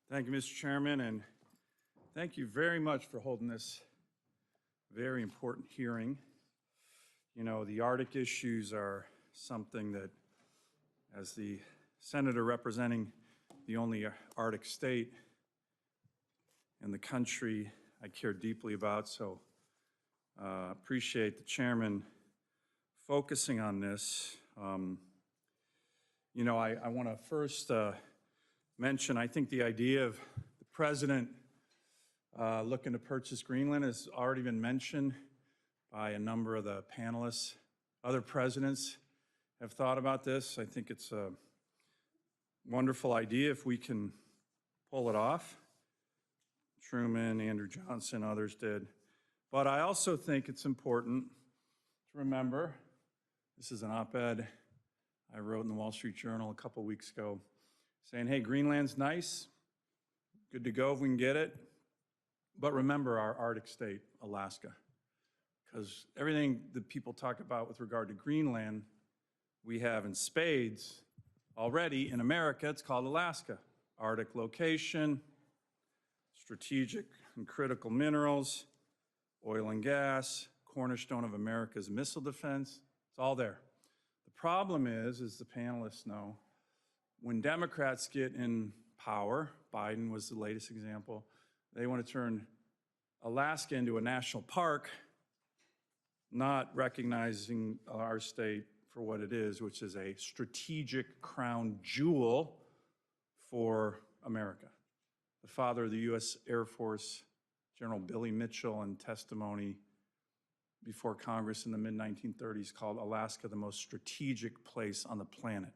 Thank you, Mr. Chairman, and thank you very much for holding this very important hearing. You know, the Arctic issues are something that, as the senator representing the only Arctic state in the country, I care deeply about, so appreciate the chairman focusing on this. You know, I want to first mention, I think the idea of the president looking to purchase Greenland has already been mentioned by a number of the panelists. Other presidents have thought about this. I think it's a wonderful idea if we can pull it off. Truman, Andrew Johnson, others did. But I also think it's important to remember, this is an op-ed I wrote in the Wall Street Journal a couple weeks ago, saying, hey, Greenland's nice, good to go if we can get it, but remember our Arctic state, Alaska, because everything that people talk about with regard to Greenland, we have in spades already in America. It's called Alaska. Arctic location, strategic and critical minerals, oil and gas, cornerstone of America's missile defense, it's all there. The problem is, as the panelists know, when Democrats get in power, Biden was the latest example, they want to turn Alaska into a national park, not recognizing our state for what it is, which is a strategic crown jewel for America. The father of the U.S. Air Force, General Billy Mitchell, in testimony before Congress in the mid-1930s, called Alaska the most strategic place on the planet.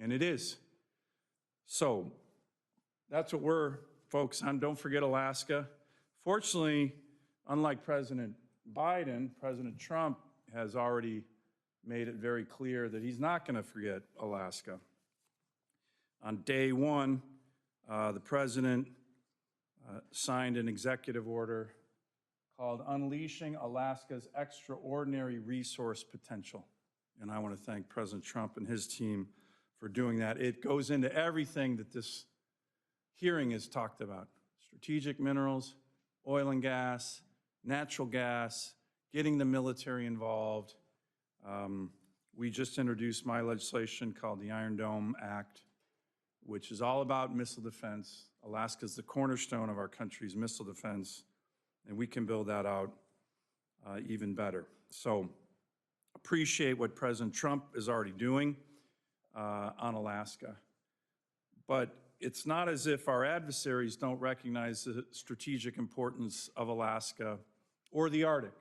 And it is. So that's what we're focused on. Don't forget Alaska. Fortunately, unlike President Biden, President Trump has already made it very clear that he's not going to forget Alaska. On day one, the president signed an executive order called Unleashing Alaska's Extraordinary Resource Potential. And I want to thank President Trump and his team for doing that. It goes into everything that this hearing has talked about. Strategic minerals, oil and gas, natural gas, getting the military involved. We just introduced my legislation called the Iron Dome Act, which is all about missile defense. Alaska is the cornerstone of our country's missile defense, and we can build that out even better. So appreciate what President Trump is already doing on Alaska. But it's not as if our adversaries don't recognize the strategic importance of Alaska or the Arctic.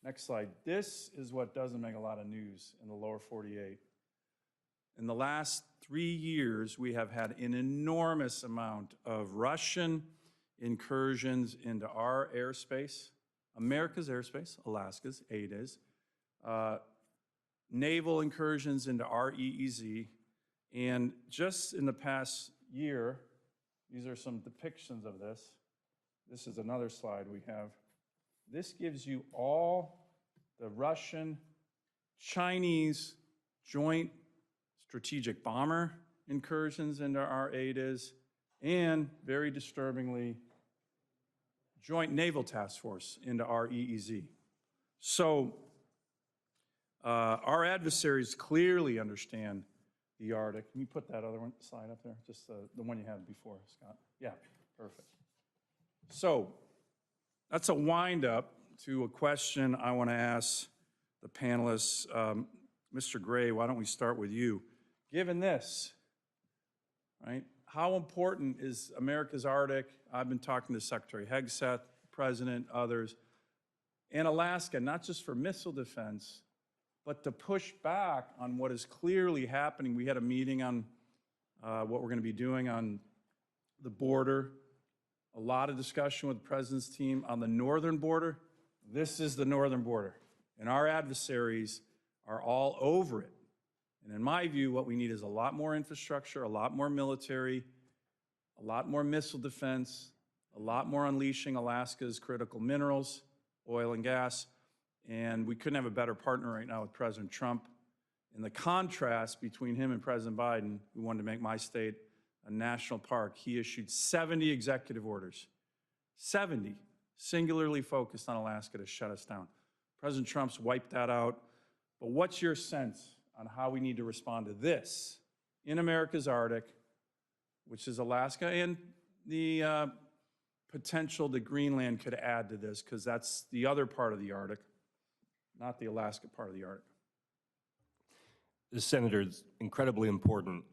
Next slide. This is what doesn't make a lot of news in the lower 48. In the last 3 years, we have had an enormous amount of Russian incursions into our airspace, America's airspace, Alaska's, AIDA's, naval incursions into our EEZ, and just in the past year, these are some depictions of this. This is another slide we have. This gives you all the Russian, Chinese joint strategic bomber incursions into our AIDAs, and very disturbingly, joint naval task force into our EEZ. So our adversaries clearly understand the Arctic. Can you put that other one slide up there? Just the one you had before, Scott. Yeah, perfect. So that's a wind-up to a question I want to ask the panelists. Mr. Gray, why don't we start with you? Given this, right, how important is America's Arctic? I've been talking to Secretary Hegseth, President, others, and Alaska, not just for missile defense, but to push back on what is clearly happening. We had a meeting on what we're going to be doing on the border, a lot of discussion with the President's team on the northern border. This is the northern border, and our adversaries are all over it. And in my view, what we need is a lot more infrastructure, a lot more military, a lot more missile defense, a lot more unleashing Alaska's critical minerals, oil and gas, and we couldn't have a better partner right now with President Trump. And the contrast between him and President Biden, who wanted to make my state a national park, he issued 70 executive orders, 70, singularly focused on Alaska to shut us down. President Trump's wiped that out. But what's your sense on how we need to respond to this in America's Arctic, which is Alaska, and the potential that Greenland could add to this, because that's the other part of the Arctic, not the Alaska part of the Arctic? Senator, it's incredibly important.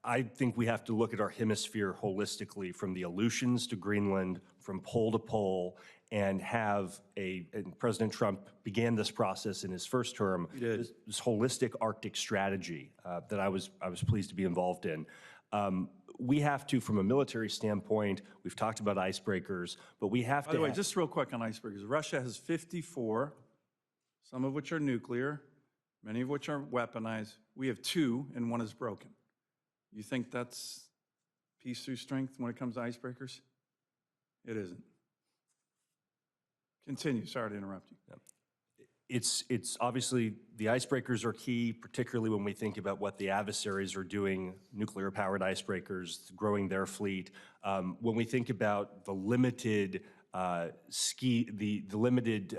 I think we have to look at our hemisphere holistically, from the Aleutians to Greenland, from pole to pole, and have and President Trump began this process in his first term, this holistic Arctic strategy that I was pleased to be involved in. We have to, from a military standpoint, we've talked about icebreakers, but we have to— By the way, just real quick on icebreakers, Russia has 54, some of which are nuclear, many of which are weaponized. We have 2, and 1 is broken. You think that's peace through strength when it comes to icebreakers? It isn't. Continue, sorry to interrupt you. Yeah. It's obviously, the icebreakers are key, particularly when we think about what the adversaries are doing, nuclear-powered icebreakers, growing their fleet. When we think about the limited limited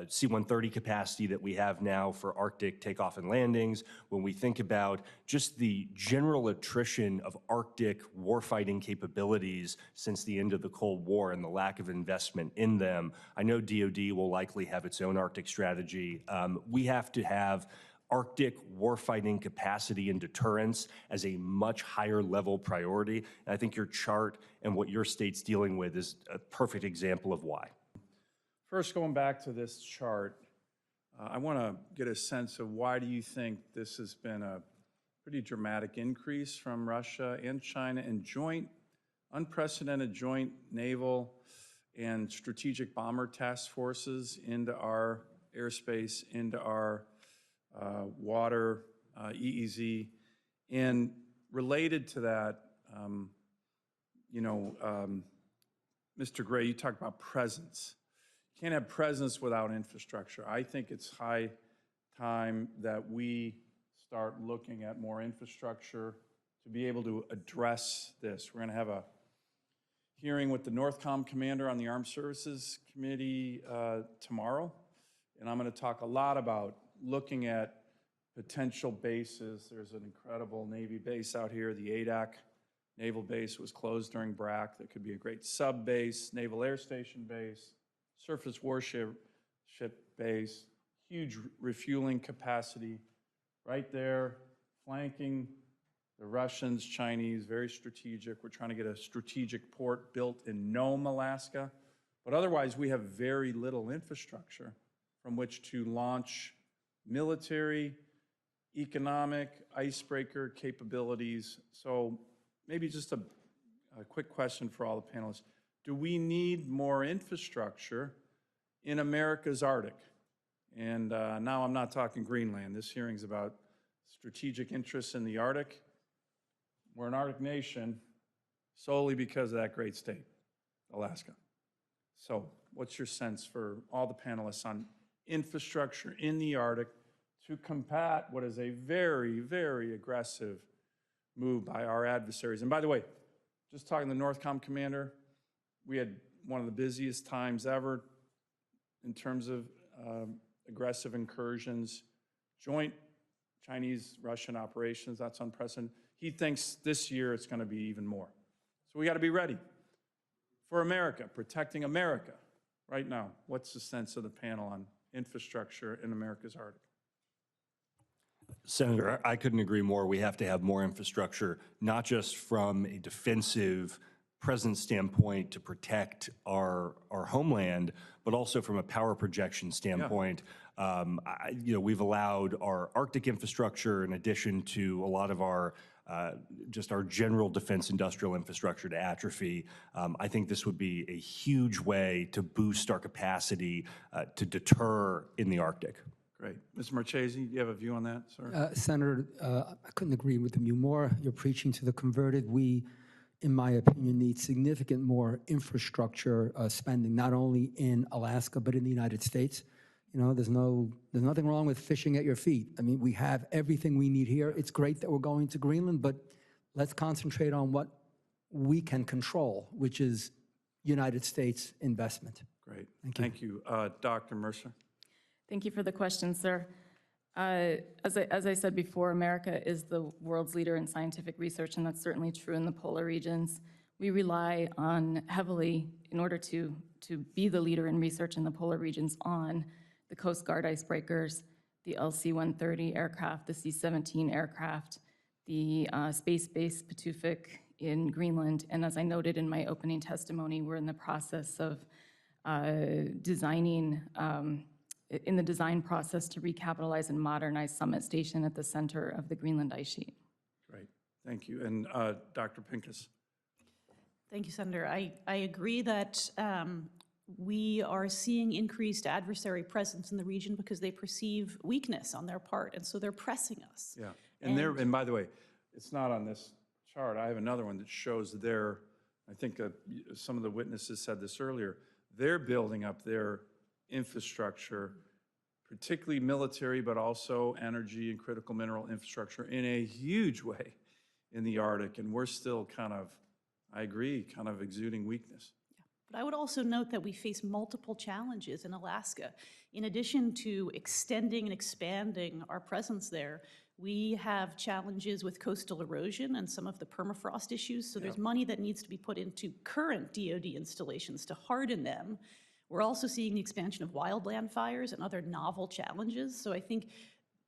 C-130 capacity that we have now for Arctic takeoff and landings, when we think about just the general attrition of Arctic warfighting capabilities since the end of the Cold War and the lack of investment in them, I know DoD will likely have its own Arctic strategy. We have to have Arctic warfighting capacity and deterrence as a much higher level priority. And I think your chart and what your state's dealing with is a perfect example of why. First, going back to this chart, I want to get a sense of why do you think this has been a pretty dramatic increase from Russia and China in unprecedented joint naval and strategic bomber task forces into our airspace, into our water, EEZ. And related to that, Mr. Gray, you talked about presence. You can't have presence without infrastructure. I think it's high time that we start looking at more infrastructure to be able to address this. We're going to have a hearing with the NORTHCOM commander on the Armed Services Committee tomorrow, and I'm going to talk a lot about looking at potential bases. There's an incredible Navy base out here. The ADAC Naval Base was closed during BRAC. That could be a great sub base, Naval Air Station base, surface warship base, huge refueling capacity right there, flanking the Russians, Chinese, very strategic. We're trying to get a strategic port built in Nome, Alaska. But otherwise, we have very little infrastructure from which to launch military, economic, icebreaker capabilities. So maybe just a quick question for all the panelists. Do we need more infrastructure in America's Arctic? And now I'm not talking Greenland. This hearing's about strategic interests in the Arctic. We're an Arctic nation solely because of that great state, Alaska. So what's your sense for all the panelists on infrastructure in the Arctic to combat what is a very, very aggressive move by our adversaries? And by the way, just talking to the NORTHCOM commander, we had one of the busiest times ever in terms of aggressive incursions, joint Chinese-Russian operations. That's unprecedented. He thinks this year it's going to be even more. So we got to be ready for America, protecting America. Right now, what's the sense of the panel on infrastructure in America's Arctic? Senator, I couldn't agree more. We have to have more infrastructure, not just from a defensive presence standpoint to protect our homeland, but also from a power projection standpoint. Yeah. We've allowed our Arctic infrastructure, in addition to a lot of our just our general defense industrial infrastructure, to atrophy. I think this would be a huge way to boost our capacity to deter in the Arctic. Great. Mr. Marchese, do you have a view on that, sir? Senator, I couldn't agree with you more. You're preaching to the converted. We, in my opinion, need significant more infrastructure spending, not only in Alaska, but in the United States. You know, there's nothing wrong with fishing at your feet. I mean, we have everything we need here. It's great that we're going to Greenland, but let's concentrate on what we can control, which is United States investment. Great. Thank you. Thank you. Dr. Mercer? Thank you for the question, sir. As I said before, America is the world's leader in scientific research, and that's certainly true in the polar regions. We rely on heavily, in order to be the leader in research in the polar regions, on the Coast Guard icebreakers, the LC-130 aircraft, the C-17 aircraft, the space-based Pituffik in Greenland, and as I noted in my opening testimony, we're in the process of in the design process to recapitalize and modernize Summit Station at the center of the Greenland ice sheet. Great. Thank you. And Dr. Pincus? Thank you, Senator. I agree that we are seeing increased adversary presence in the region because they perceive weakness on their part, and so they're pressing us. Yeah. And by the way, it's not on this chart. I have another one that shows I think some of the witnesses said this earlier, they're building up their infrastructure, particularly military, but also energy and critical mineral infrastructure in a huge way in the Arctic. And we're still I agree, kind of exuding weakness. But I would also note that we face multiple challenges in Alaska. In addition to extending and expanding our presence there, we have challenges with coastal erosion and some of the permafrost issues. So there's money that needs to be put into current DoD installations to harden them. We're also seeing the expansion of wildland fires and other novel challenges. So I think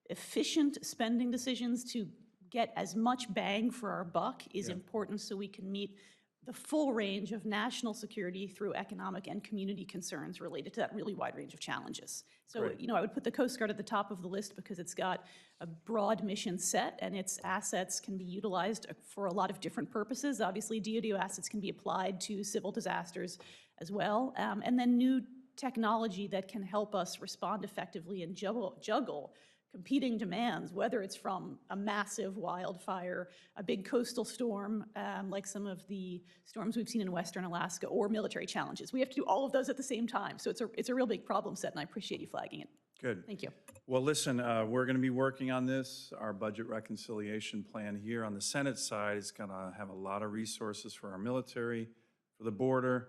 efficient spending decisions to get as much bang for our buck is important so we can meet the full range of national security through economic and community concerns related to that really wide range of challenges. So, Great. I would put the Coast Guard at the top of the list because it's got a broad mission set and its assets can be utilized for a lot of different purposes. Obviously, DoD assets can be applied to civil disasters as well. And then new technology that can help us respond effectively and juggle competing demands, whether it's from a massive wildfire, a big coastal storm, like some of the storms we've seen in Western Alaska, or military challenges. We have to do all of those at the same time. So it's a real big problem set, and I appreciate you flagging it. Good. Thank you. Well, listen, we're going to be working on this. Our budget reconciliation plan here on the Senate side is going to have a lot of resources for our military, for the border,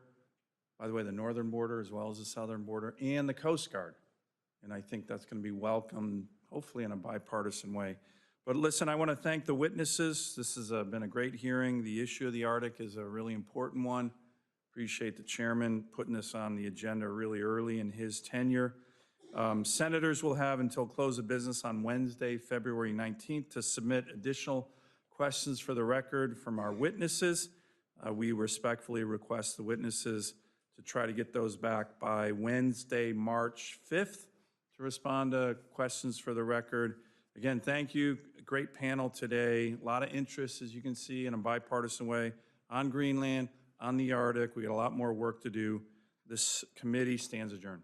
by the way, the northern border as well as the southern border, and the Coast Guard. And I think that's going to be welcomed, hopefully in a bipartisan way. But listen, I want to thank the witnesses. This has been a great hearing. The issue of the Arctic is a really important one. Appreciate the chairman putting this on the agenda really early in his tenure. Senators will have until close of business on Wednesday, February 19th, to submit additional questions for the record from our witnesses. We respectfully request the witnesses to try to get those back by Wednesday, March 5th, to respond to questions for the record. Again, thank you. Great panel today. A lot of interest, as you can see, in a bipartisan way on Greenland, on the Arctic. We got a lot more work to do. This committee stands adjourned.